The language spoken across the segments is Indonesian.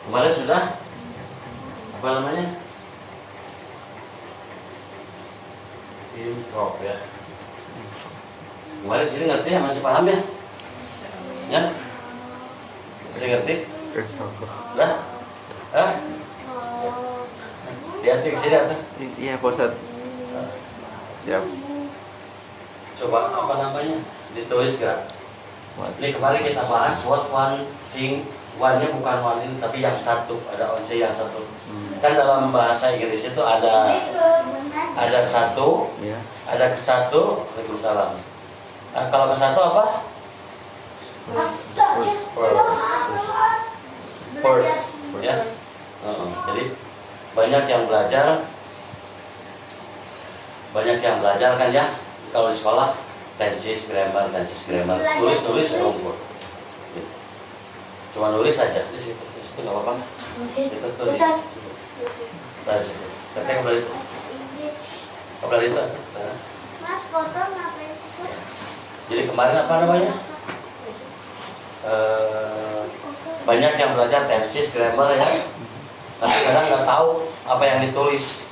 Kemarin sudah apa namanya? Improv ya. Kemarin sini ngerti ya, masih paham ya? Ya? Masih ngerti? Udah? Hah? Lihat di sini apa? Iya, Pak Ustadz. Siap. Coba apa namanya? Ditulis gak? Ini kemarin kita bahas what one thing, one-nya bukan one ini tapi yang satu, ada once yang satu. Kan dalam bahasa Inggris itu ada satu, Ya. ada kesatu, Waalaikumsalam. Nah, kalau kesatu apa? First, ya. Jadi banyak yang belajar kan ya kalau di sekolah tenses grammar, tulis rumput. Gitu. Cuma nulis saja di situ nggak apa-apa. Itu tuh di situ. Ketik kembali itu. Mas, foto ngapain itu? Jadi kemarin apa namanya? Banyak yang belajar tenses grammar ya, tapi kadang nggak tahu apa yang ditulis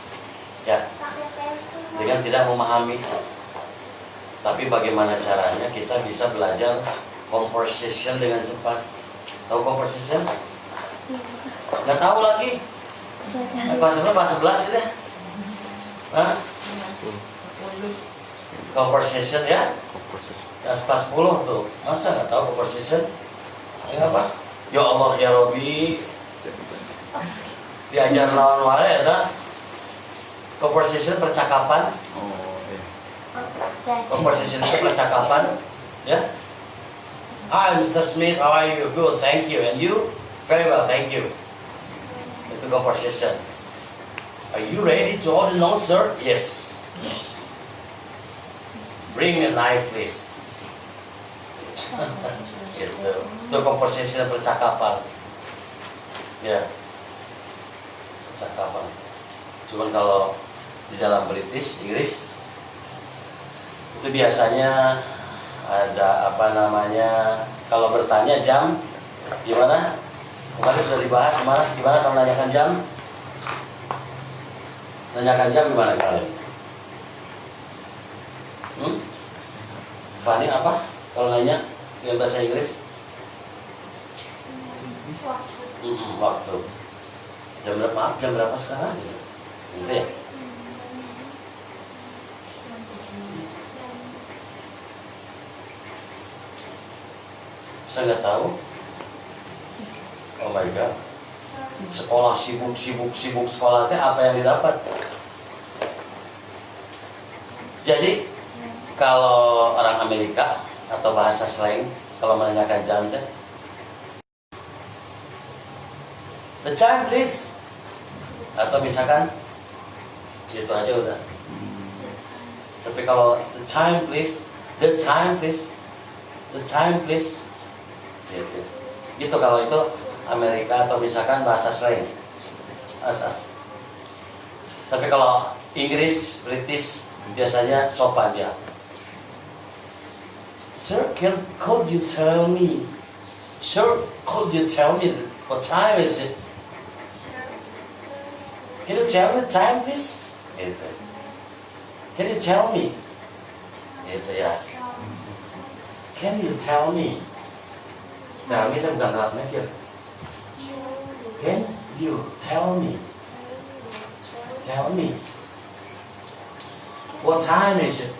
ya, Pakai pensil. dengan tidak memahami. Tapi bagaimana caranya kita bisa belajar conversation dengan cepat? Tahu conversation? Nggak tahu lagi. Kelas 11 gitu ya? Hah? Conversation ya? Kelas 10 tuh, masa nggak tahu conversation? Ya apa? Ya Allah ya Robi, diajar lawan wae ada conversation percakapan. Oh, iya. Conversation itu percakapan, ya. Hi Mr. Smith, how are you? Good, thank you. And you? Very well, thank you. Itu conversation. Are you ready to order? No, sir. Yes. Bring me a knife, please. Gitu. Itu conversation percakapan. Ya. Percakapan. Cuman kalau di dalam British, Inggris itu biasanya ada apa namanya, kalau bertanya jam gimana? Kemarin sudah dibahas gimana kalau menanyakan jam? Nanyakan jam gimana kalian? Fani apa? Kalau nanya dengan bahasa Inggris? Waktu. Jam berapa? Jam berapa sekarang? Gitu ya? Saya nggak tahu. Oh my God. Sekolah sibuk sekolah teh apa yang didapat? Jadi kalau orang Amerika atau bahasa slang kalau menanyakan jam teh, the time please, atau misalkan gitu aja udah. Tapi kalau the time please gitu kalau itu Amerika atau misalkan bahasa slang as. Tapi kalau Inggris, British biasanya sopan ya. Sir, could you tell me? Sir, could you tell me what time is it? Can you tell me the time, please? Gitu. Can you tell me? Gitu ya. Can you tell me? Nah, ini kan bukan saat mikir. Can you tell me? Tell me. What time is it?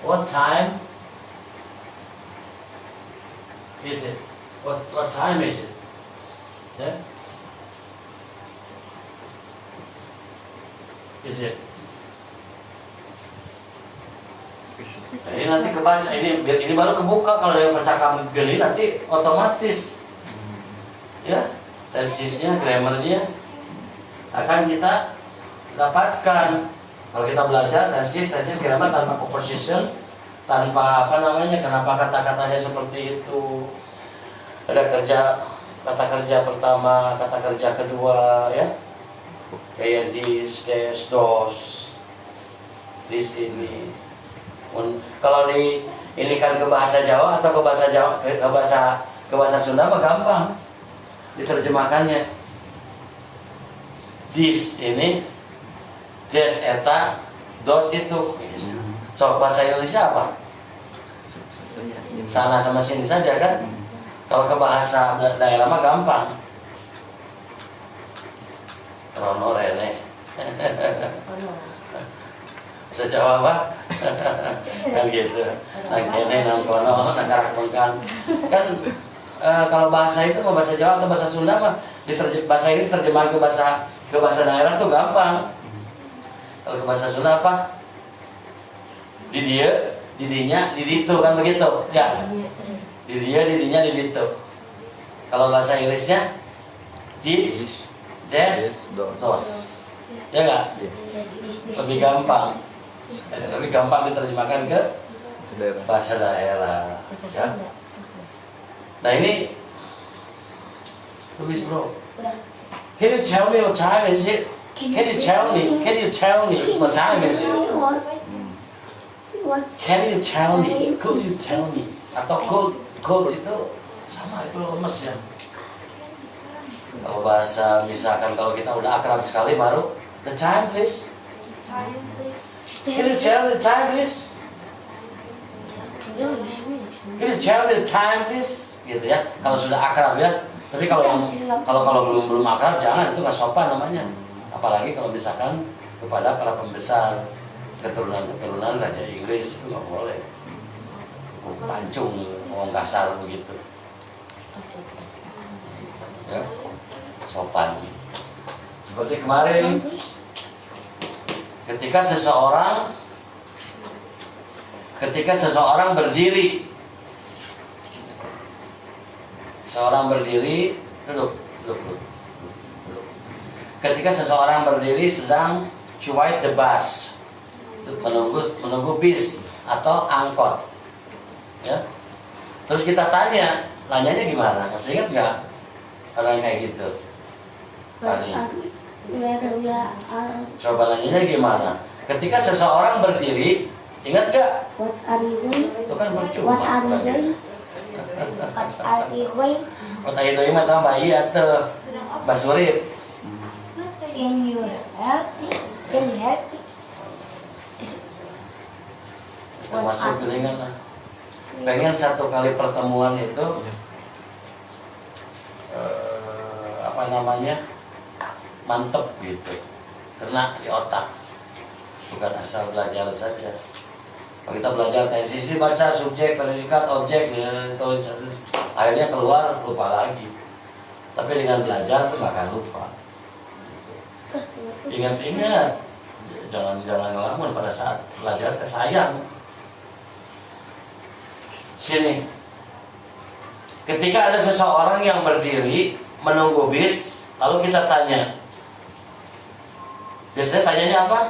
What time is it? What time is it? Yeah? Is it? Nah, ini nanti kebaca, ini baru kebuka kalau yang percakapan gini nanti otomatis ya tesisnya, grammarnya akan kita dapatkan kalau kita belajar tesis grammar tanpa composition, tanpa apa namanya, kenapa kata-katanya seperti itu, ada kata kerja pertama, kata kerja kedua ya, kayak this, dos, this ini. Kalau ini kan ke bahasa Jawa atau ke bahasa Sunda mah gampang. diterjemahkannya. This ini, des eta, dos itu. So bahasa Indonesia apa? Sana sama sini saja kan. Kalau ke bahasa daerah mah gampang. Rono rene. Bisa jawab apa? Kan gitu. Nang kene nang kono nang karakmengkan. Kan kalau bahasa itu mau bahasa Jawa atau bahasa Sunda mah bahasa ini terjemahan ke bahasa daerah tuh gampang. Kalau ke bahasa Sunda apa? Di dia, di dinya, di ditu kan begitu. Ya. Di dia, di dinya, di ditu. Kalau bahasa Inggrisnya this, des, dos. Ya enggak? Lebih gampang. Lebih gampang diterjemahkan ke bahasa daerah. Ya. Nah ini tulis bro. Can you tell me what time is it? Can you tell me? Can you tell me what time is it? Can you tell me? Could you tell me? Atau could itu sama itu lemes ya. Kalau bahasa misalkan kalau kita udah akrab sekali baru the time please. Can you tell me the time please? Can you tell me the time please? Gitu ya. Kalau sudah akrab ya. Tapi kalau belum akrab jangan, itu nggak sopan namanya. Apalagi kalau misalkan kepada para pembesar keturunan Raja Inggris itu nggak boleh. Pancung, ngomong kasar begitu. Ya, sopan. Seperti kemarin, ketika seseorang berdiri, duduk. Ketika seseorang berdiri sedang to wait the bus, menunggu bis atau angkot, ya. Terus kita nanyanya gimana? Masih ingat nggak orang kayak gitu? Coba nanyanya gimana? Ketika seseorang berdiri, ingat nggak? What are you doing? Itu kan percuma. What are you doing? What are you doing? What are you doing mah bayi atau basurip? Can you help me? Can you help me? Termasuk gelingan lah. Pengen satu kali pertemuan itu mantep gitu, kena di otak, bukan asal belajar saja. Kalau kita belajar tesis ini baca subjek, predikat, objek, tulis, akhirnya keluar lupa lagi. Tapi dengan belajar itu nggak akan lupa. Ingat-ingat, jangan ngelamun pada saat belajar, sayang. Sini, ketika ada seseorang yang berdiri menunggu bis, lalu kita tanya, biasanya tanyanya apa?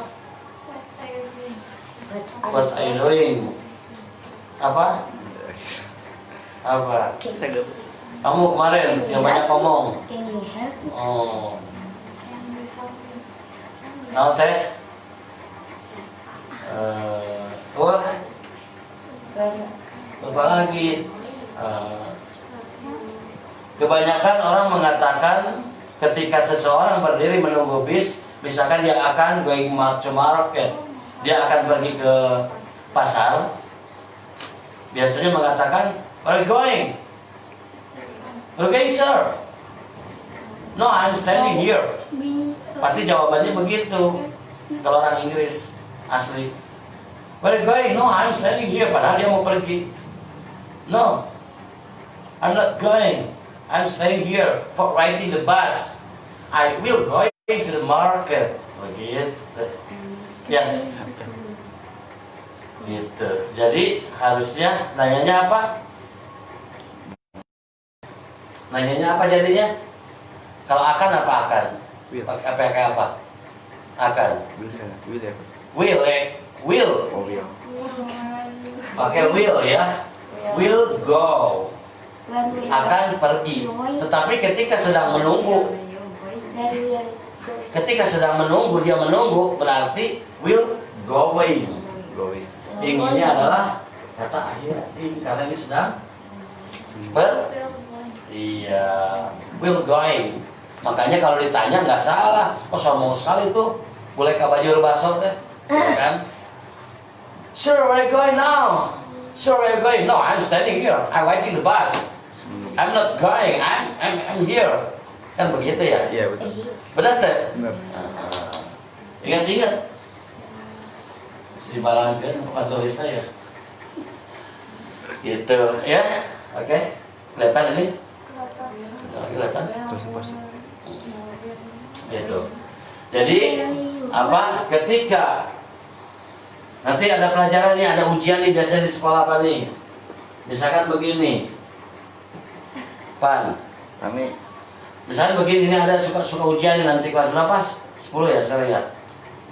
What are you doing? Apa? Kamu kemarin yang banyak ngomong. Can you help me? Oh. Nah, teh. Wah. Lupa lagi. Kebanyakan orang mengatakan ketika seseorang berdiri menunggu bis, misalkan dia akan going to market, dia akan pergi ke pasar, biasanya mengatakan, where are you going? Where are you going, sir? No, I'm standing here. Pasti jawabannya begitu. Kalau orang Inggris asli, where are you going? No, I'm standing here. Padahal dia mau pergi. No, I'm not going. I'm staying here for riding the bus. I will go to the market. Begitu. Ya. Gitu. Jadi harusnya nanyanya apa? Nanyanya apa jadinya? Kalau akan apa akan? Pakai apa? Akan. Will. Pakai will ya. Will go. Akan pergi. Tetapi ketika sedang menunggu, dia menunggu berarti will going. Inginnya adalah kata akhir karena ini sedang iya will going. Makanya kalau ditanya nggak salah. Oh sombong sekali tuh. Boleh kabajur baso teh, ya kan? Sir, where are you going now? Sir, where are you going? No, I'm standing here. I'm waiting the bus. I'm not going. I'm here. Kan begitu ya? Iya betul. Benar teh? Benar. Ingat-ingat. Si balangkeun papan tulisnya ya. Gitu ya. Oke. Kelihatan ini? Kelihatan? Terus pas. Gitu. Jadi apa? Ketika nanti ada pelajaran nih, ada ujian nih biasanya di sekolah apa nih? Misalkan begini, Pan. Kami Misalnya begini, ini ada suka ujian nih nanti kelas berapa? 10 ya sekarang ya?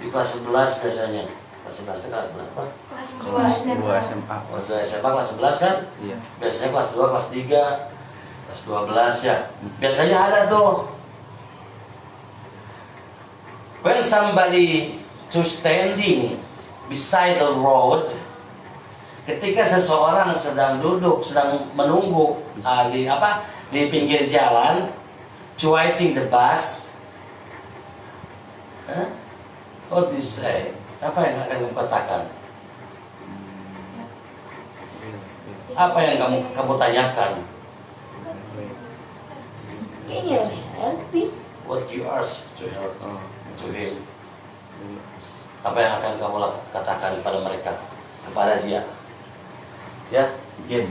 Di kelas 11 biasanya. Kelas 11 itu kelas berapa? kelas 2 SMA. Kelas 2 SMA, kelas 11 kan? Iya. Biasanya kelas 2, kelas 3, kelas 12 ya. Biasanya ada tuh. When somebody to standing beside the road, ketika seseorang sedang duduk, sedang menunggu di pinggir jalan, waiting the bus, what do you say? Apa yang akan kamu katakan? Apa yang kamu tanyakan? Can you help me? What you ask to her, Oh. to him? Apa yang akan kamu katakan kepada mereka, kepada dia? Ya, him.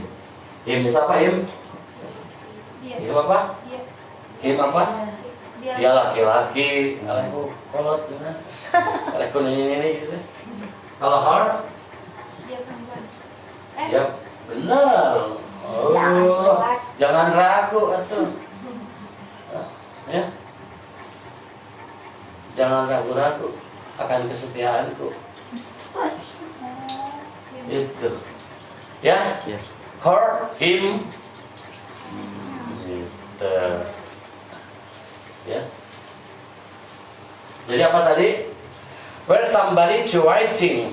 Him itu apa him? Him apa? Him apa? Dia laki-laki. Kalau kolot, kalau kuning ini gitu. Kalau her? Ya, benar. Oh, jangan ragu atuh. Ya. Jangan ragu-ragu akan kesetiaanku. Itu. Ya. Iya. Her, him. Gitu. Ya. Jadi apa tadi? Where somebody to waiting.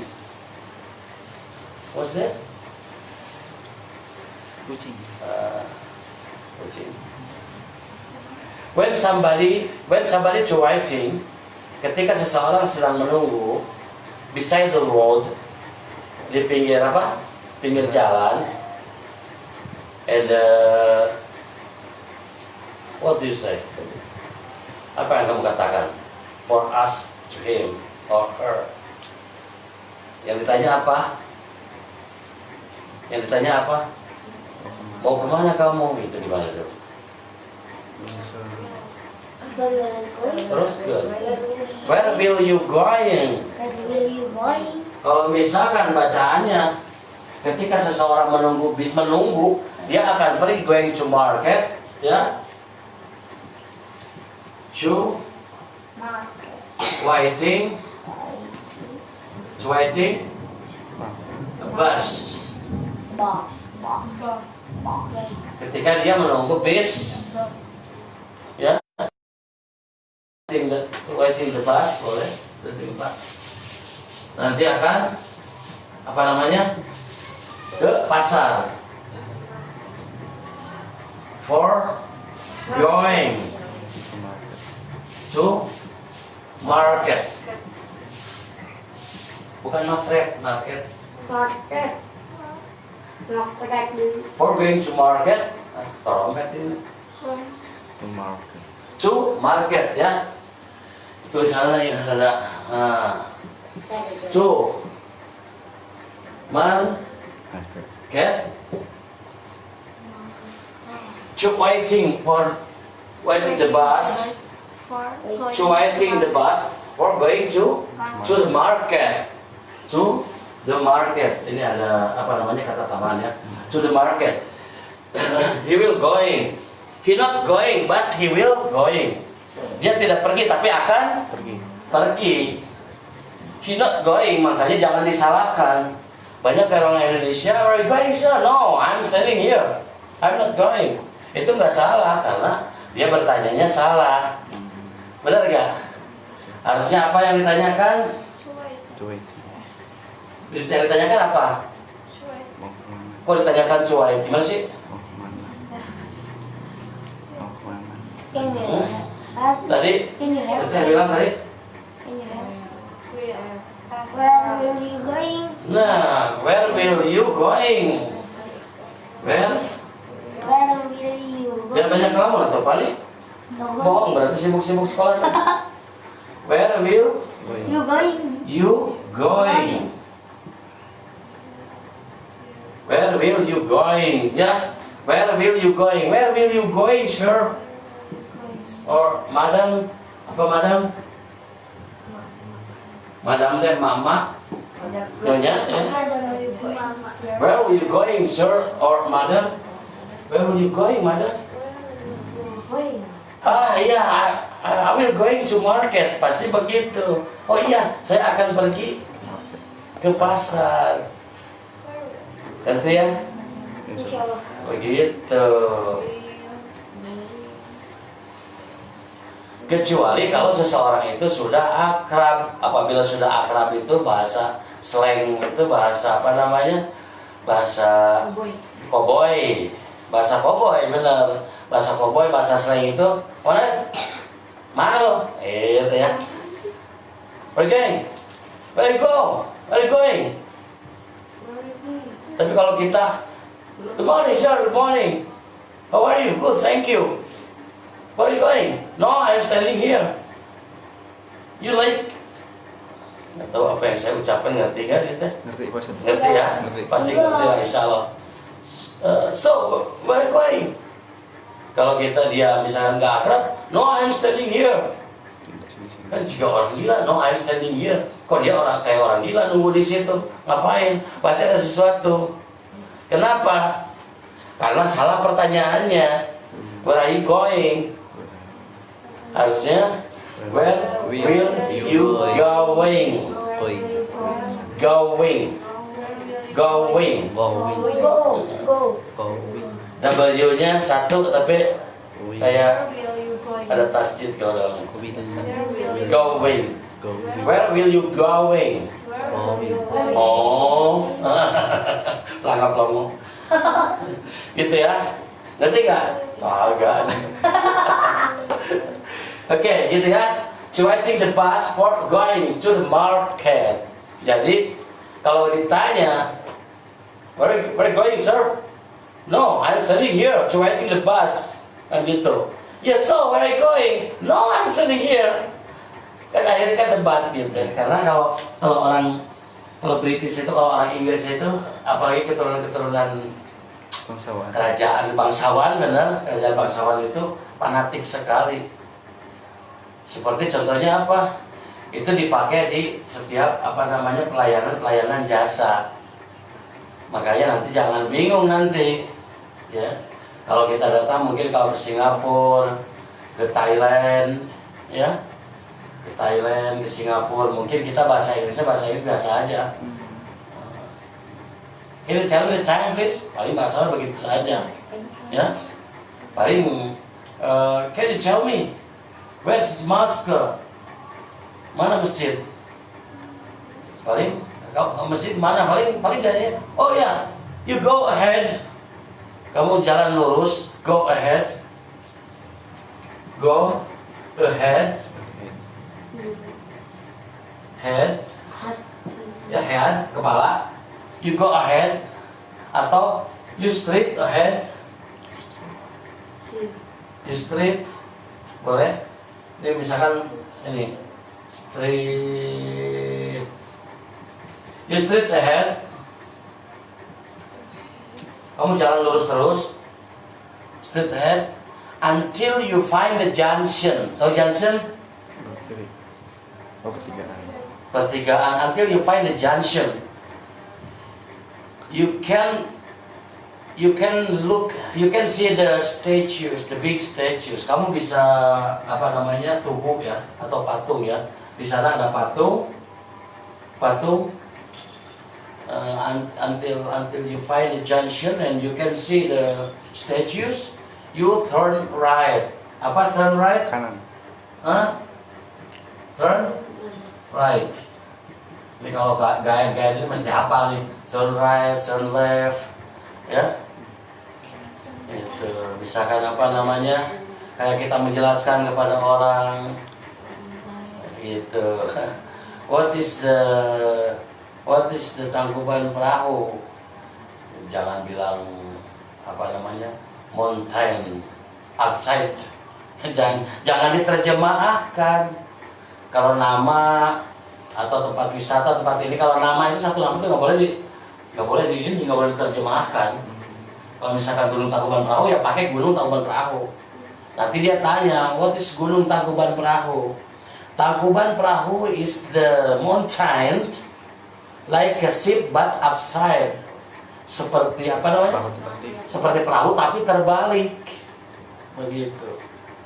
What's that? Kucing. Kucing. When somebody to waiting, ketika seseorang sedang menunggu beside the road, di pinggir apa? Pinggir jalan. And what do you say? Apa yang kamu katakan? For us, to him, or her. Yang ditanya apa? Yang ditanya apa? Mau kemana kamu? Itu gimana tuh? Terus good. Where will you going? Where will you going? Kalau misalkan bacaannya ketika seseorang menunggu, dia akan seperti going to market, ya. To waiting a bus. Ketika dia menunggu bis, ya. Waiting the bus, boleh, waiting the bus. Nanti akan apa namanya? Ke pasar. For going to market. Bukan market. Market. For going to market. Torompet ini. Market. To market ya. Tulisannya yang ada. To Market. market. To waiting the bus. To waiting the bus. For going to the market. To the market. Ini ada apa namanya kata tambahan ya. To the market. He will going. He not going, but he will going. Dia tidak pergi, tapi akan pergi. He not going, makanya jangan disalahkan. Banyak orang Indonesia, are you going, sir? No, I'm standing here. I'm not going. Itu nggak salah, karena dia bertanyanya salah. Benar nggak? Harusnya apa yang ditanyakan? Cuy. Yang ditanyakan apa? Mau kemana? Kok ditanyakan cuai? Gimana sih? Mau kemana? Mau kemana? Can you help? Tadi Can you help? saya bilang tadi. Can you help? We Where will you going? Nah, where will you going? Where? Where will you going? Jangan banyak ngelamun atau paling No bohong, berarti sibuk-sibuk sekolah. Where will You going? you going? Where will you going? Ya, where will you going? Where will you going, sir? Or madam? Apa madam? Madam teh mama, nyonya. Ya. Where will you going, sir? Or madam? Where will you going, madam? Ah iya, I will going to market. Pasti begitu. Oh iya, saya akan pergi ke pasar. Ngerti ya? Insyaallah. Begitu. Kecuali kalau seseorang itu sudah akrab. Apabila sudah akrab itu bahasa slang, itu bahasa apa namanya? Bahasa koboi. Bahasa koboi bener. Bahasa koboi, bahasa slang itu mana lo? Itu ya. Where you going? Where you go? Where you going? Tapi kalau kita, good morning sir, good morning. How are you? Good, thank you. Where are you going? No, I'm standing here. You like? Nggak tahu apa yang saya ucapkan, ngerti kan itu? Ngerti pasti. Ngerti ya? Ngerti. Pasti ngerti lah insya Allah. So, where are you going? Kalau kita dia misalkan nggak akrab, no, I'm standing here. Kan juga orang gila, no, I'm standing here. Kok dia kayak orang gila nunggu di situ? Ngapain? Pasti ada sesuatu. Kenapa? Karena salah pertanyaannya. Where are you going? Harusnya where will you going? Going. Going. Go. W-nya satu tapi kayak ada tasjid kalau dalam. Going. Where will you going? Oh, pelangap lomo. Gitu ya. Ngerti nggak? Agak. Oke, gitu ya. Switching the bus for going to the market. Jadi kalau ditanya, where going, sir? No, I'm standing here, waiting the bus. Kan gitu. Yes, so where are you going? No, I'm standing here. Kan akhirnya kan debat gitu. Karena kalau British itu, kalau orang Inggris itu, apalagi keturunan kerajaan bangsawan, benar, kerajaan bangsawan itu fanatik sekali. Seperti contohnya apa? Itu dipakai di setiap pelayanan jasa. Makanya nanti jangan bingung nanti, ya. Kalau kita datang mungkin kalau ke Singapura, ke Thailand, ya, ke Thailand, ke Singapura, mungkin kita bahasa Inggris biasa aja. Can you tell me the time, please? Paling bahasa begitu saja, ya. Paling, can you tell me where's mosque? Mana masjid? Paling, masjid mana? Paling dari, oh ya, you go ahead. Kamu jalan lurus, go ahead. Go ahead. Head. Ya, head, kepala. You go ahead. Atau you straight ahead. You straight. Boleh? Ini misalkan ini straight. You straight ahead. Kamu jalan lurus terus, straight ahead, until you find the junction. Tahu junction? Pertigaan. Until you find the junction. You can look, you can see the statues, the big statues. Kamu bisa tubuh ya, atau patung ya. Di sana ada patung. Until you find the junction and you can see the statues, you turn right. Apa turn right? Kanan. Turn right. Ini kalau gaya ini mesti hafal nih. Turn right, turn left, ya. Itu misalkan kayak kita menjelaskan kepada orang gitu. What is the Tangkuban Perahu? Jangan bilang apa namanya mountain outside. Jangan diterjemahkan. Kalau nama atau tempat wisata tempat ini, kalau nama itu satu nama itu nggak boleh diterjemahkan. Kalau misalkan Gunung Tangkuban Perahu ya pakai Gunung Tangkuban Perahu. Nanti dia tanya, what is Gunung Tangkuban Perahu? Tangkuban Perahu is the mountain like a ship but upside. Seperti apa namanya? Perahu terbalik. Seperti perahu tapi terbalik. Begitu.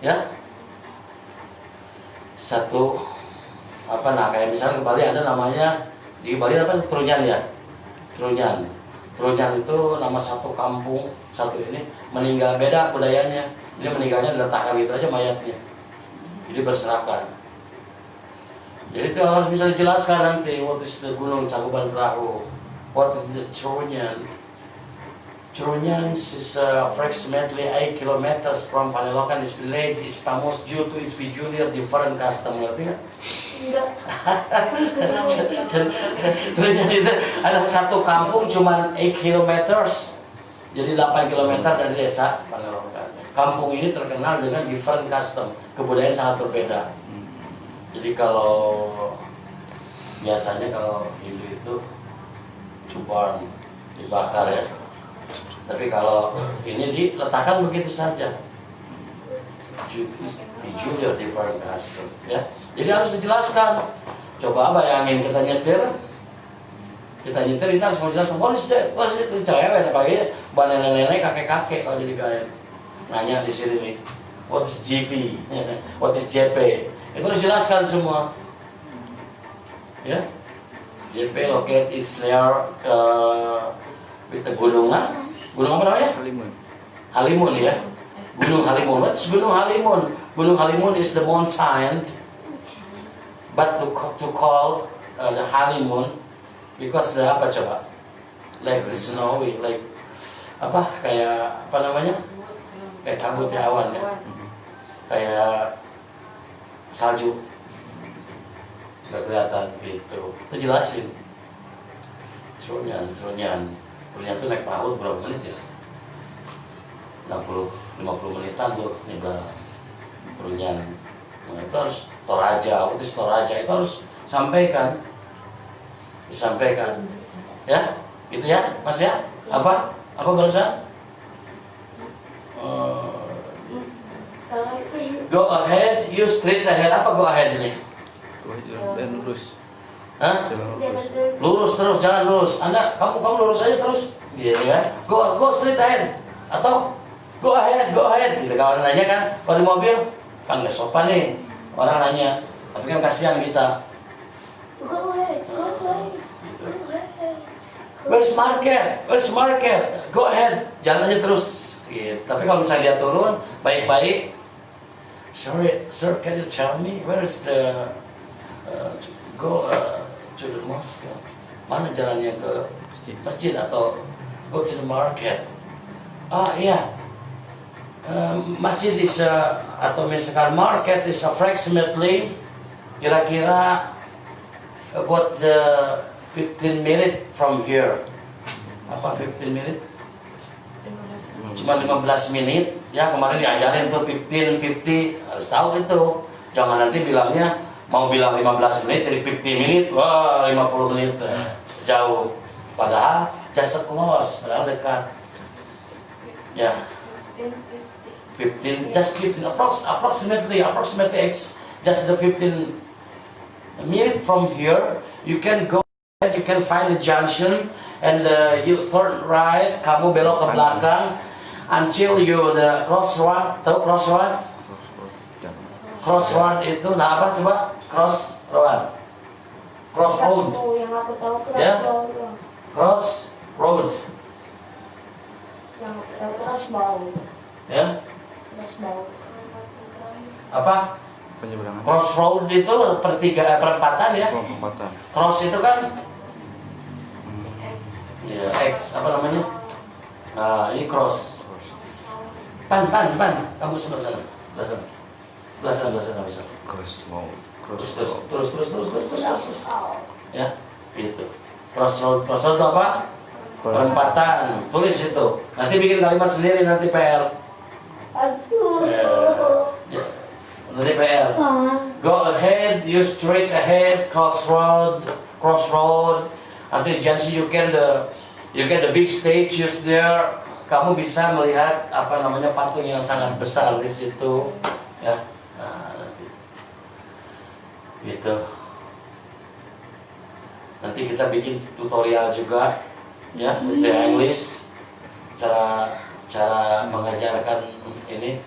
Ya. Satu apa kayak misalnya ke Bali ada namanya, di Bali apa Trunyan ya? Trunyan itu nama satu kampung, satu ini meninggal, beda budayanya. Ini meninggalnya diletakkan gitu aja mayatnya. Jadi berserakan. Jadi itu harus bisa dijelaskan nanti. What is the Gunung Tangkuban Perahu? What is the Trunyan? Trunyan is approximately 8 kilometers from Panellokan. This village is famous due to its peculiar different custom. Ngerti nggak? Enggak. Trunyan itu ada satu kampung cuma 8 kilometers. Jadi 8 kilometer dari desa Panellokan. Kampung ini terkenal dengan different custom. Kebudayaan sangat berbeda. Jadi kalau biasanya kalau Hindu itu cuban dibakar ya. Tapi kalau ini diletakkan begitu saja. Peculiar different custom ya. Jadi harus dijelaskan. Coba bayangin kita nyetir kita harus menjelaskan what is that? Itu cewek pakai ban nenek-nenek kakek-kakek kalau jadi kayak nanya di sini nih. What is GV? What is JP? Itu harus jelaskan semua. Ya. JP located is near with the gunung apa namanya? Halimun ya. Gunung Halimun. What's Gunung Halimun? Gunung Halimun is the mountain, but to call the Halimun because the apa coba? Like the snowy, like apa kayak apa namanya? Kayak kabut di awan ya. Kayak salju. Nggak kelihatan gitu. Itu jelasin. Trunyan itu naik perahu berapa menit ya? 50 menitan tuh nyebrang Trunyan. Nah, itu harus Toraja itu harus disampaikan ya, gitu ya Mas ya. Apa barusan? Go ahead, you straight ahead. Apa go ahead ini? Dan lurus. Hah? Lurus terus, jangan lurus. Kamu lurus aja terus. Iya kan? Go straight ahead. Atau go ahead. Gitu kalau orang nanya kan, kalau di mobil kan nggak sopan nih. Orang nanya, tapi kan kasihan kita. Go ahead. Where's market? Go ahead. Jalan aja terus. Gitu. Tapi kalau misalnya dia turun, baik-baik. Sorry, sir, can you tell me where is the go to the mosque? Mana jalannya ke masjid atau go to the market? Iya. Masjid is atau misalkan market is approximately kira-kira about 15 minutes from here. Apa 15 minutes? Cuma 15 menit. Ya kemarin diajarin tuh 50 harus tahu itu. Jangan nanti bilangnya mau bilang 15 menit jadi 50 menit. Wah 50 menit jauh. Padahal just close, padahal dekat. Ya. 15 approximately just the 15 minute from here you can go, you can find the junction and you turn right, kamu belok ke belakang until you the crossroad. Tahu crossroad? Crossroad itu nah apa coba? Crossroad Yang aku tahu ya? Crossroad Yang aku tahu crossroad. ya? Apa? Penyeberangan. Crossroad itu perempatan ya? Perempatan. Cross itu kan ya X apa namanya? Nah, ini cross. Pan, kamu sebelah sana. Belasan bisa. Crossroad. Terus. Ya, gitu. Crossroad itu apa? Perempatan. Tulis itu. Nanti bikin kalimat sendiri nanti PR. Nanti PR. Go ahead, you straight ahead, crossroad. Until junction you get the big stage just there. Kamu bisa melihat apa namanya patung yang sangat besar di situ, ya. Nah, nanti. Gitu. Nanti kita bikin tutorial juga, ya, the English, cara mengajarkan ini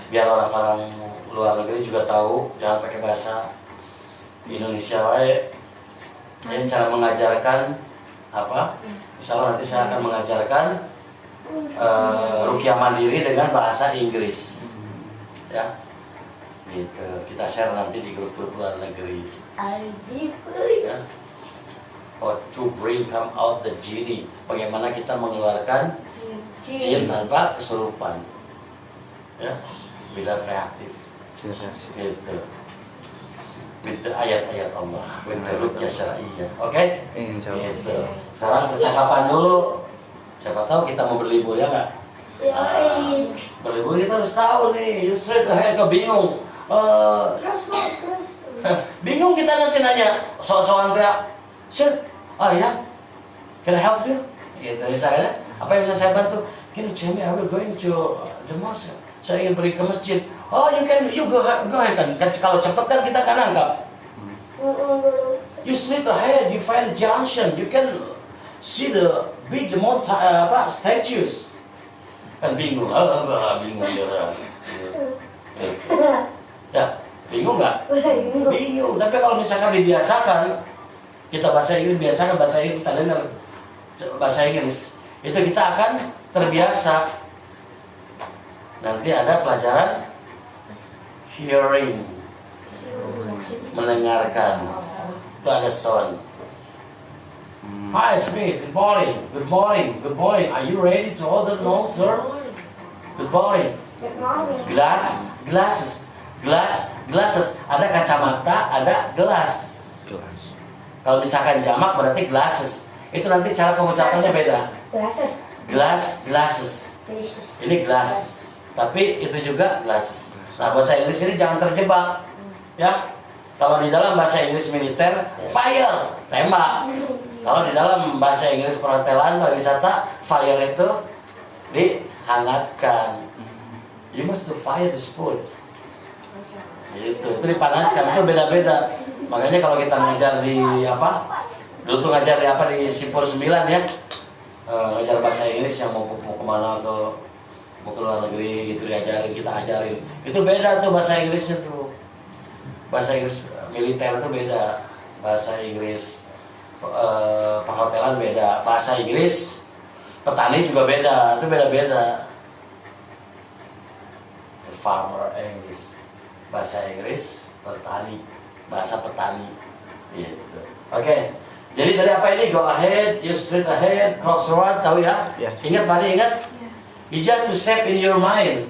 biar orang-orang luar negeri juga tahu, jangan pakai bahasa Indonesia wae. Ya, cara mengajarkan apa? Misalnya nanti saya akan mengajarkan ruqyah mandiri dengan bahasa Inggris, ya, gitu. Kita share nanti di grup-grup luar negeri. Ya. To bring come out the genie. Bagaimana kita mengeluarkan jin tanpa kesurupan, ya, bila reaktif, gitu. With the ayat-ayat Allah, with the ruqyah syar'iyyah. Oke? Gitu. Sekarang percakapan dulu. Siapa tahu kita mau berlibur, ya nggak? Berlibur kita harus tahu nih. You straight ahead, kau bingung. Bingung kita nanti nanya soal-soal teh. Sir, ya, can I help you? Gitu misalnya. Apa yang bisa saya bantu? Can you tell me I will going to the mosque? Saya ingin pergi ke masjid. Oh, you go ahead kan. Kalau cepat kan kita akan nangkap. You straight ahead, you find the junction, you can see the statues. Kan bingung, bingung ya. Ya, bingung nggak? Bingung. Tapi kalau misalkan dibiasakan, kita bahasa Inggris biasakan bahasa Inggris, kita dengar bahasa Inggris, itu kita akan terbiasa. Nanti ada pelajaran hearing, mendengarkan. Itu ada sound. Hi Smith, good morning. Are you ready to order? No, sir. Good morning. Glasses. Ada kacamata, ada gelas. Kalau misalkan jamak berarti glasses. Itu nanti cara pengucapannya beda. Glasses. Ini glasses. Tapi itu juga glasses. Nah, bahasa Inggris ini jangan terjebak, ya. Kalau di dalam bahasa Inggris militer, fire, tembak. Kalau di dalam bahasa Inggris perhotelan, pariwisata, fire itu dihangatkan. You must to fire this food. Itu dipanaskan, itu beda-beda. Makanya kalau kita ngajar di dulu tuh ngajar di Sipur 9 ya, ngajar bahasa Inggris yang mau kemana mau ke luar negeri gitu kita ajarin. Itu beda tuh bahasa Inggrisnya tuh. Bahasa Inggris militer itu beda, bahasa Inggris perhotelan beda, bahasa Inggris petani juga beda, itu beda-beda. Farmer English, bahasa Inggris petani, bahasa petani, gitu. Oke. Jadi dari apa ini? Go ahead, you straight ahead, crossroad, tahu ya? Ingat tadi, ingat? You just to save in your mind.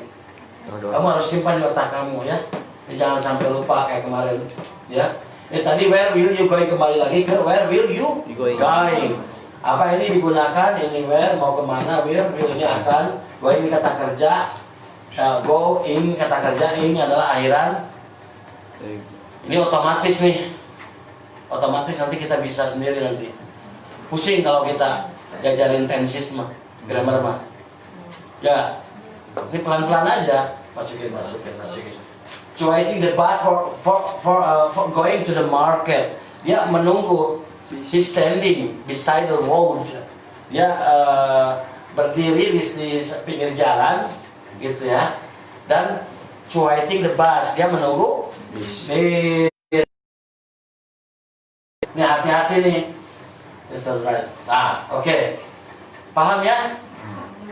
Kamu harus simpan di otak kamu ya. Jangan sampai lupa kayak kemarin, ya. Tadi where will you going, kembali lagi ke where will you going. Apa ini digunakan? Ini where, mau kemana? Where will ini akan. Going ini kata kerja. Go in kata kerja. In adalah akhiran. Ini otomatis nih. Otomatis nanti kita bisa sendiri nanti. Pusing kalau kita ngajarin tensis mah, grammar mah. Ya, ini pelan-pelan aja. Masukin. Waiting the bus for going to the market. Dia menunggu. He's standing beside the road. Dia berdiri di pinggir jalan, gitu ya. Dan waiting the bus. Dia menunggu. Nih hati-hati nih. Nah, oke. Paham ya?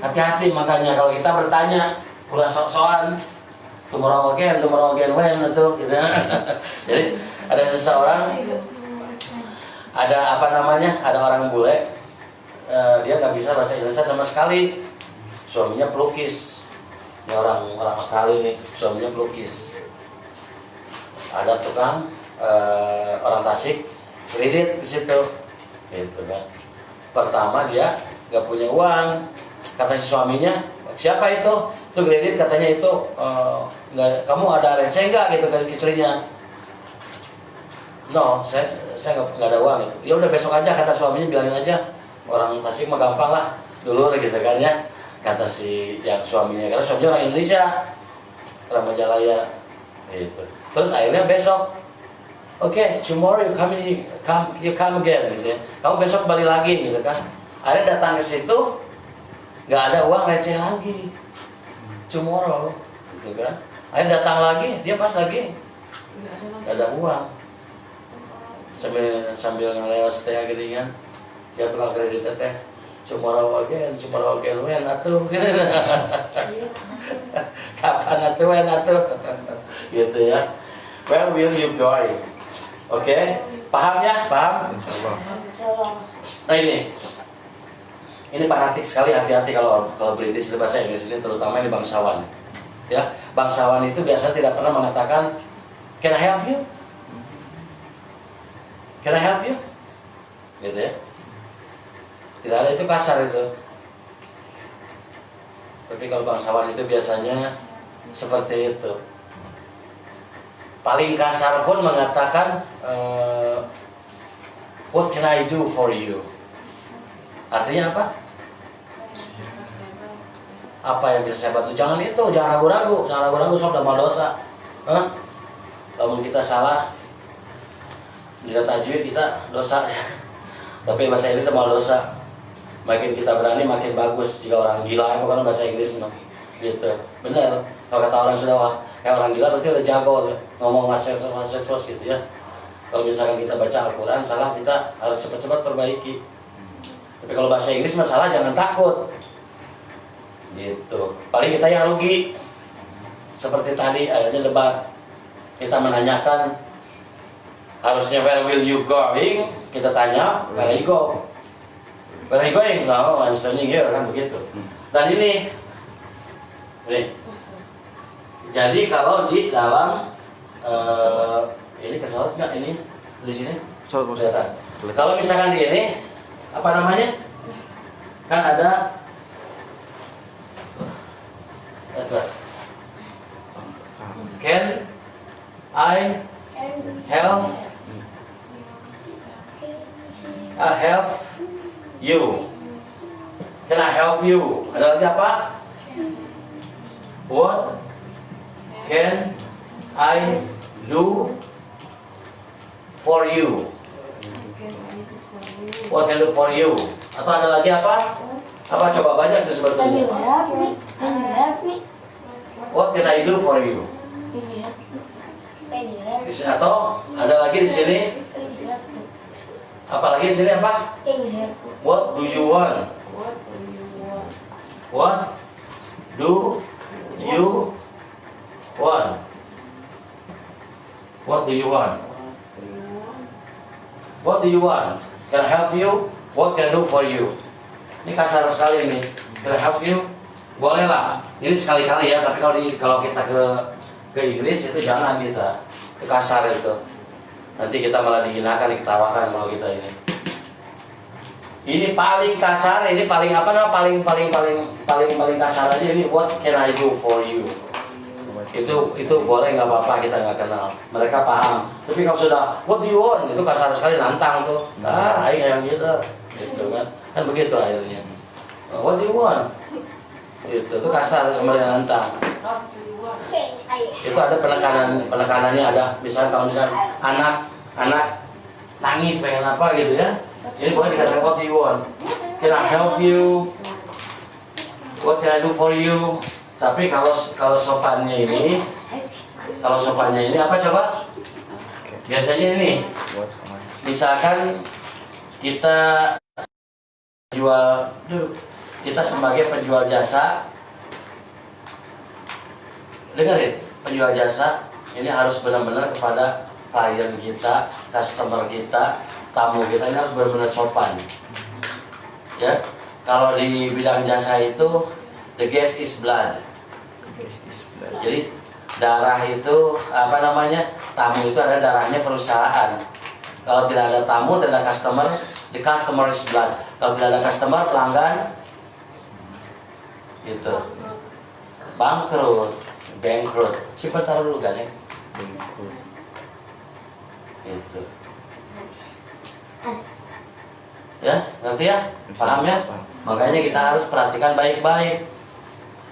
Hati-hati makanya kalau kita bertanya ulah sok-sokan. Tomorrow again when itu gitu. Jadi ada seseorang, ada ada orang bule, dia nggak bisa bahasa Indonesia sama sekali. Suaminya pelukis, Ini orang Australia nih, suaminya pelukis. Ada tukang orang Tasik kredit di situ, gitu kan. Pertama dia nggak punya uang, kata si suaminya, siapa itu? Itu kredit, katanya itu kamu ada receh nggak gitu ke istrinya? No, saya nggak ada uang. Ya udah besok aja, kata suaminya, bilangin aja. Orang Tasik mah gampang lah, dulu gitu kan ya. Kata si yang suaminya, karena suaminya orang Indonesia, orang Majalaya, gitu. Terus akhirnya besok, oke, tomorrow you come again, gitu ya. Kamu besok balik lagi, gitu kan. Akhirnya datang ke situ, nggak ada uang receh lagi. Tomorrow, gitu kan. Akhirnya datang lagi, dia pas lagi nggak ada uang. Sambil ngelewas teh gini kan, dia tukang kredit teh. Tomorrow again when atuh. Kapan atuh when atuh. Gitu ya. Where will you going? Oke, paham ya? Paham? Insyaallah. Nah ini fanatik sekali, hati-hati kalau British bahasa Inggris ini, terutama ini bangsawan. Ya, bangsawan itu biasa tidak pernah mengatakan can I help you? Can I help you? Gitu ya. Tidak ada, itu kasar itu. Tapi kalau bangsawan itu biasanya seperti itu. Paling kasar pun mengatakan what can I do for you? Artinya apa? Apa yang bisa saya bantu? Jangan itu, jangan ragu-ragu sob dalam dosa. Kalau kita salah, tidak tajwid kita dosa. Tapi bahasa Inggris itu dosa. Makin kita berani makin bagus. Jika orang gila, bukan bahasa Inggris mah. Gitu. Benar. Kalau kata orang sudah kayak orang gila berarti udah jago ngomong mas-mas gitu ya. Kalau misalkan kita baca Al-Quran salah, kita harus cepat-cepat perbaiki. Tapi kalau bahasa Inggris masalah jangan takut. Gitu. Paling kita yang rugi. Seperti tadi akhirnya debat. Kita menanyakan harusnya where will you going? Kita tanya where you go? Where are you going? No, I'm standing here, kan begitu. Dan ini. Jadi kalau di dalam ini kesorot nggak ini di sini? Kelihatan. Kalau misalkan di ini apa namanya? Kan ada can I help you? Can I help you? Ada lagi apa? What can I do for you? What can I do for you? Atau ada lagi apa? Apa coba banyak itu Can sebetulnya. you help me? Can you help me? What can I do for you? Can you help me? Can you help me? Atau ada lagi di sini. Can you help me? Apalagi di sini apa? Can you help me? What do you want? What do you want? What do you want? What do you want? Can I help you? What can I do for you? Ini kasar sekali ini. Can I help you? Boleh lah. Ini sekali-kali ya. Tapi kalau kita ke Inggris itu jangan kita. Itu kasar itu. Nanti kita malah dihinakan, diketawakan kalau kita ini. Ini paling kasar, ini paling apa namanya? Paling kasar aja ini. What can I do for you? Itu boleh, nggak apa-apa, kita nggak kenal, mereka paham. Tapi kalau sudah what do you want, itu kasar sekali, nantang tuh. Aing yang gitu kan begitu akhirnya. What do you want? Itu kasar sama dia nantang. Itu ada penekanannya ada. Misalnya kalau anak nangis pengen apa gitu ya, ini boleh dikatakan what do you want? Can I help you? What can I do for you? Tapi kalau sopannya ini apa coba? Biasanya ini, misalkan kita kita sebagai penjual jasa, dengerin, penjual jasa ini harus benar-benar kepada klien kita, customer kita, tamu kita ini harus benar-benar sopan. Ya, kalau di bidang jasa itu the guest is blood. Jadi darah itu apa namanya? Tamu itu adalah darahnya perusahaan. Kalau tidak ada tamu, tidak ada customer, the customer is blood. Kalau tidak ada customer, pelanggan gitu. Bangkrut. Siapa taruh dulu kan ya? Itu. Ya, ngerti ya? Paham ya? Makanya kita harus perhatikan baik-baik.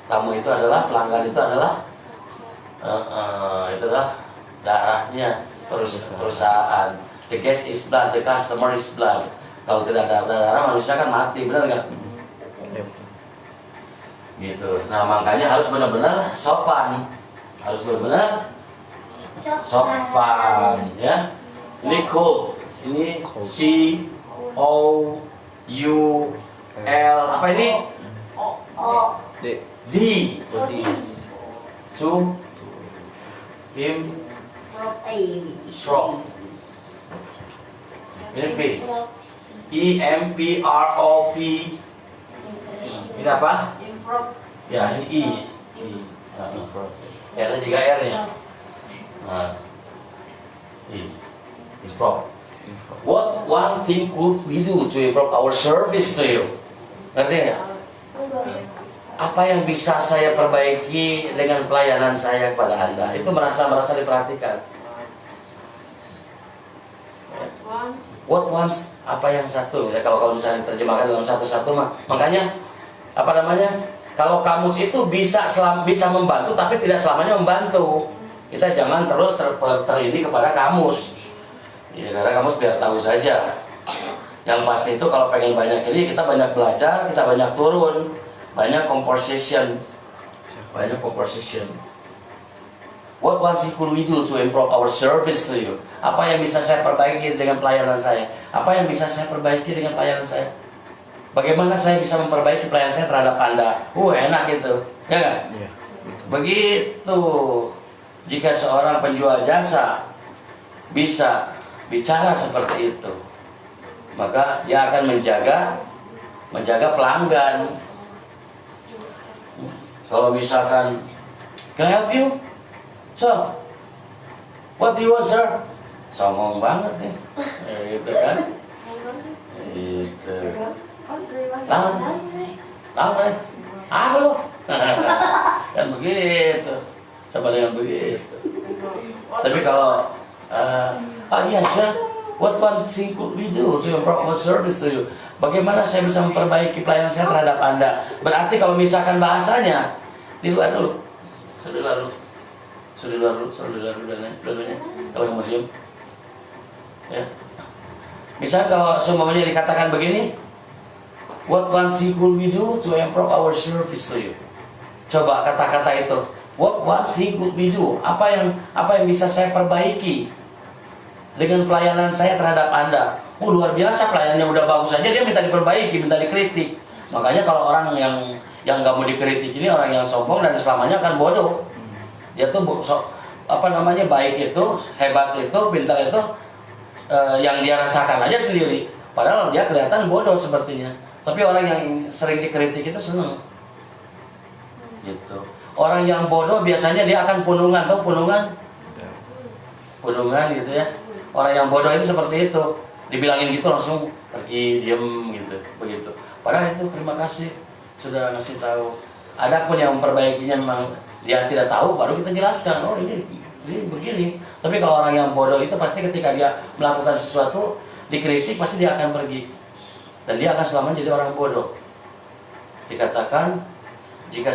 Tamu itu adalah, pelanggan itu adalah itulah darahnya perusahaan. The guest is blood, the customer is blood. Kalau tidak ada darah, manusia kan mati, benar nggak? Gitu. Nah makanya harus benar-benar sopan, harus benar-benar sopan, ya. Ini cool, ini COUL, apa ini? D. D. To him, strong. Ini V. EMPROP. Ini apa? Ya, ini I. R juga R nya. Nah, I. Improve. What one thing could we do to improve our service to you? Ngerti nggak? Apa yang bisa saya perbaiki dengan pelayanan saya kepada Anda? Itu merasa diperhatikan. What once, apa yang satu? Misalnya kalau misalnya diterjemahkan dalam satu-satu mah, makanya apa namanya? Kalau kamus itu bisa membantu, tapi tidak selamanya membantu. Kita jangan terus terini kepada kamus. Ya, karena kamus biar tahu saja. Yang pasti itu kalau pengen banyak ini, kita banyak belajar, kita banyak turun, banyak composition. What one thing could we do to improve our service to you? Apa yang bisa saya perbaiki dengan pelayanan saya? Apa yang bisa saya perbaiki dengan pelayanan saya? Bagaimana saya bisa memperbaiki pelayanan saya terhadap Anda? Enak itu, ya nggak? Iya. Begitu. Jika seorang penjual jasa bisa bicara seperti itu, maka dia akan menjaga pelanggan. Kalau misalkan, can I help you? So, what do you want, sir? Songong banget nih, gitu kan? Gitu. Lawan, apa lo? Kan begitu, coba dengan begitu. Tapi kalau, yes sir, what one thing could we do to improve our service to you? Bagaimana saya bisa memperbaiki pelayanan saya terhadap Anda? Berarti kalau misalkan bahasanya di luar dulu, sudah dulu dulunya. Kalau mau diem, ya. Misal kalau semuanya dikatakan begini, what one thing could we do to improve our service to you? Coba kata-kata itu. What one thing could we do? Apa yang bisa saya perbaiki dengan pelayanan saya terhadap Anda? Luar biasa, pelayanannya udah bagus saja dia minta diperbaiki, minta dikritik. Makanya kalau orang yang nggak mau dikritik ini orang yang sombong dan selamanya akan bodoh. Dia tuh baik itu, hebat itu, pintar itu yang dia rasakan aja sendiri. Padahal dia kelihatan bodoh sepertinya. Tapi orang yang sering dikritik itu senang. Gitu. Orang yang bodoh biasanya dia akan punungan, tahu punungan? Punungan gitu ya. Orang yang bodoh itu seperti itu. Dibilangin gitu langsung pergi, diem gitu, begitu. Padahal itu terima kasih sudah ngasih tahu. Adapun yang memperbaikinya memang dia tidak tahu, baru kita jelaskan. Oh ini begini. Tapi kalau orang yang bodoh itu pasti ketika dia melakukan sesuatu dikritik pasti dia akan pergi. Dan dia akan selamanya jadi orang bodoh. Dikatakan jika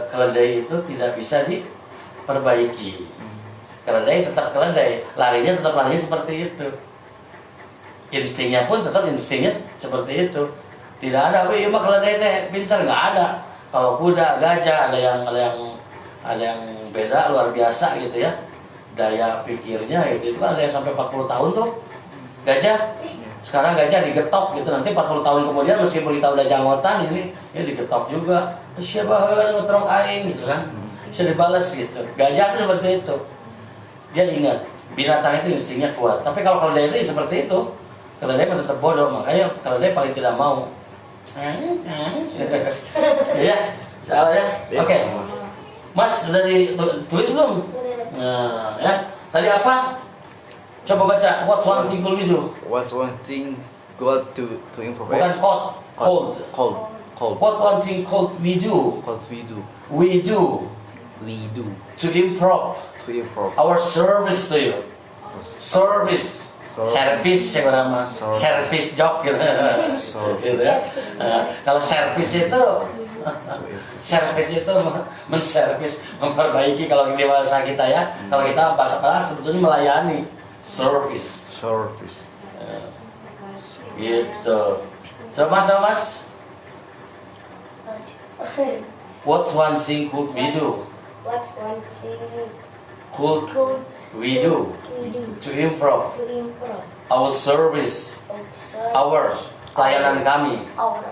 keledai itu tidak bisa diperbaiki, keledai tetap keledai, larinya tetap larinya seperti itu, instingnya pun tetap instingnya seperti itu. Tidak ada, wih mah keledai teh pintar, nggak ada. Kalau kuda, gajah ada yang beda luar biasa gitu ya, daya pikirnya itu kan ada yang sampai 40 tahun tuh gajah. Sekarang gajah digetok gitu, nanti 40 tahun kemudian meskipun kita udah jangotan ini ya digetok juga. Siapa ngetrok aing gitu kan, bisa dibalas gitu. Gajah itu seperti itu, dia ingat binatang itu instingnya kuat. Tapi kalau keledai itu seperti itu, keledai tetap bodoh, makanya keledai paling tidak mau. Ya, salah ya. Oke. Mas dari tulis belum? Nah, ya. Tadi apa? Coba baca. What's one thing could we do? What's one thing God to improve? Bukan cold. What one thing could we do? Cause we do. We do to improve our service to you. Service. Service cek nama. Service job gitu. Gitu ya. Kalau service itu menservis, memperbaiki kalau di bahasa kita ya. Kalau kita bahasa Arab sebetulnya melayani. Service. Gitu. Coba mas. What's one thing could we do? What's one thing Could we do to improve our service, our pelayanan kami?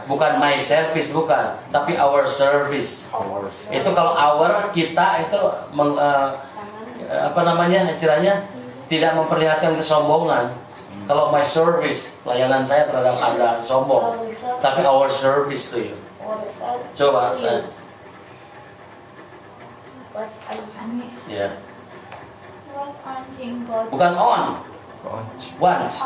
Bukan my service, bukan, tapi our service. Itu kalau our kita itu apa namanya istilahnya tidak memperlihatkan kesombongan. Kalau my service, pelayanan saya terhadap Anda sombong, tapi our service to you. Coba. Ya. Bukan on. Once.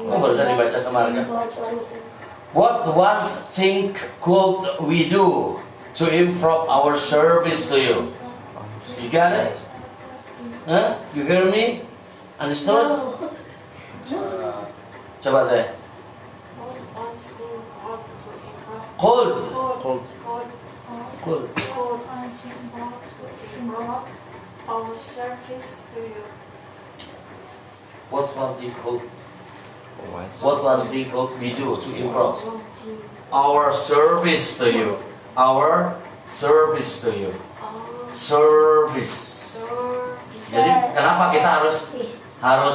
Oh, barusan dibaca sama Arga. What one thing could we do to improve our service to you? You got it? Huh? You hear me? Understood? Coba deh. Cold. Our service to you. What one thing could we do to improve our service to you? Our service to you. Service. Jadi kenapa kita harus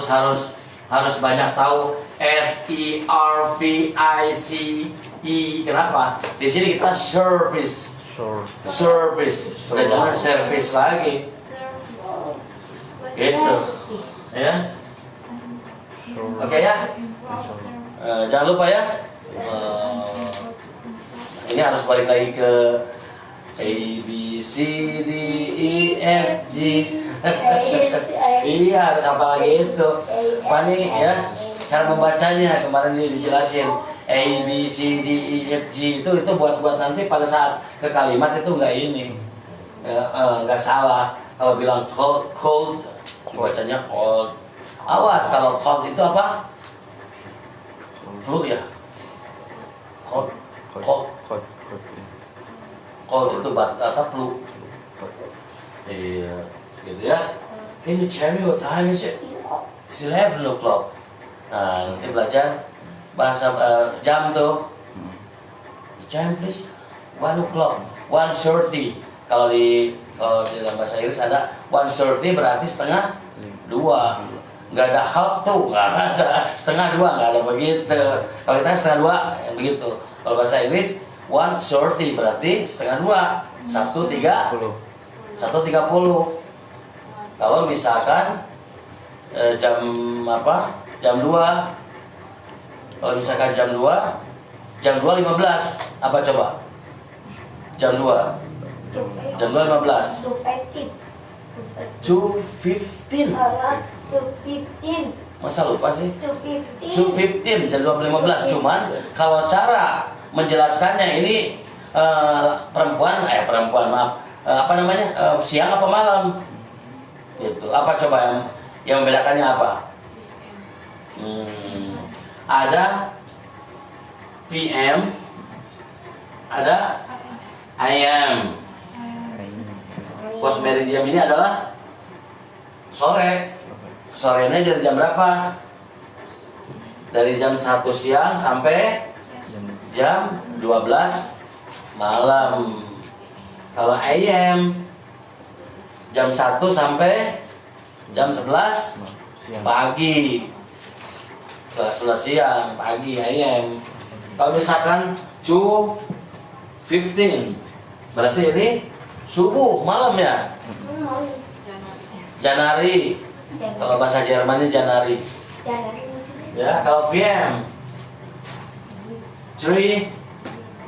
banyak tahu SERVICE? Kenapa? Di sini kita service. Udah jangan service lagi. Gitu. Ya. Oke ya. Jangan lupa ya. Ini harus balik lagi ke A B C D E F G. Iya, harus apa lagi itu? Paling ya. Cara membacanya kemarin ini dijelasin. A B C D E F G itu buat nanti pada saat ke kalimat itu enggak ini. Enggak salah. Kalau bilang cold bacanya cold. Awas kalau cold itu apa? Flu ya. Cold itu flu. Iya, gitu ya. Can you tell me what time is it? It's 11 o'clock. Nah, nanti belajar bahasa jam tuh. Jam please. 1 o'clock. 1:30. Kalau dalam bahasa Inggris ada 1:30 berarti setengah 2. Nggak ada half tuh, nggak ada setengah 2, nggak ada begitu. Kalau kita setengah 2 begitu. Kalau bahasa Inggris 1:30 berarti setengah 2. 1:30. Kalau misalkan jam 2. Kalau misalkan jam 2:15 apa coba? Jam 2 15. 2:15. Masa lupa sih? 2:15 jam 2:15. Cuman kalau cara menjelaskannya ini perempuan maaf. Apa namanya? Siang apa malam? Itu. Apa coba yang membedakannya apa? Ada PM, ada AM. Pos meridian ini adalah sore. Sorenya dari jam berapa? Dari jam 1 siang sampai jam 12 malam. Kalau AM jam 1 sampai jam 11 pagi. 11 siang, pagi, AM. Kalau misalkan 2:15 berarti ini subuh, malam ya? Januari. Kalau bahasa Jermannya Januari. Ya, kalau PM 3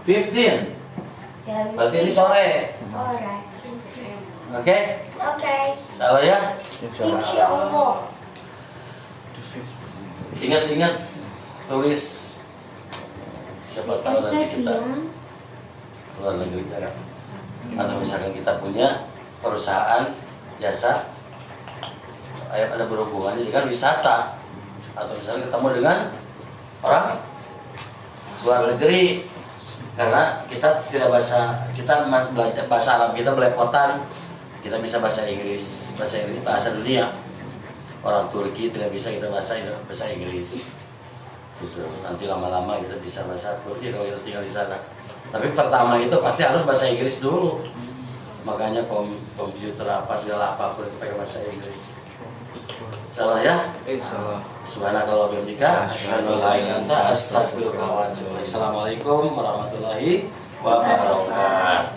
15. Dan Berarti ini sore. Alright. Oke? Okay. Kalau ya, Insyaallah. ingat-ingat tulis. Siapa tahu nanti kita luar negeri kan? Atau misalkan kita punya perusahaan jasa ada berhubungan jadi kan wisata, atau misalnya ketemu dengan orang luar negeri karena kita tidak belajar bahasa Arab kita belepotan, kita bisa bahasa Inggris bahasa dunia. Orang Turki tidak bisa kita bahasa Inggris gitu. Nanti lama-lama kita bisa bahasa Turki kalau kita tinggal di sana. Tapi pertama itu pasti harus bahasa Inggris dulu. Makanya komputer apa segala apapun itu pakai bahasa Inggris. Salah ya? Salah. Subhanakallah wa bihamdika asyhadu an la ilaha illa anta astaghfiruka wa atubu ilaik. Assalamualaikum warahmatullahi wabarakatuh.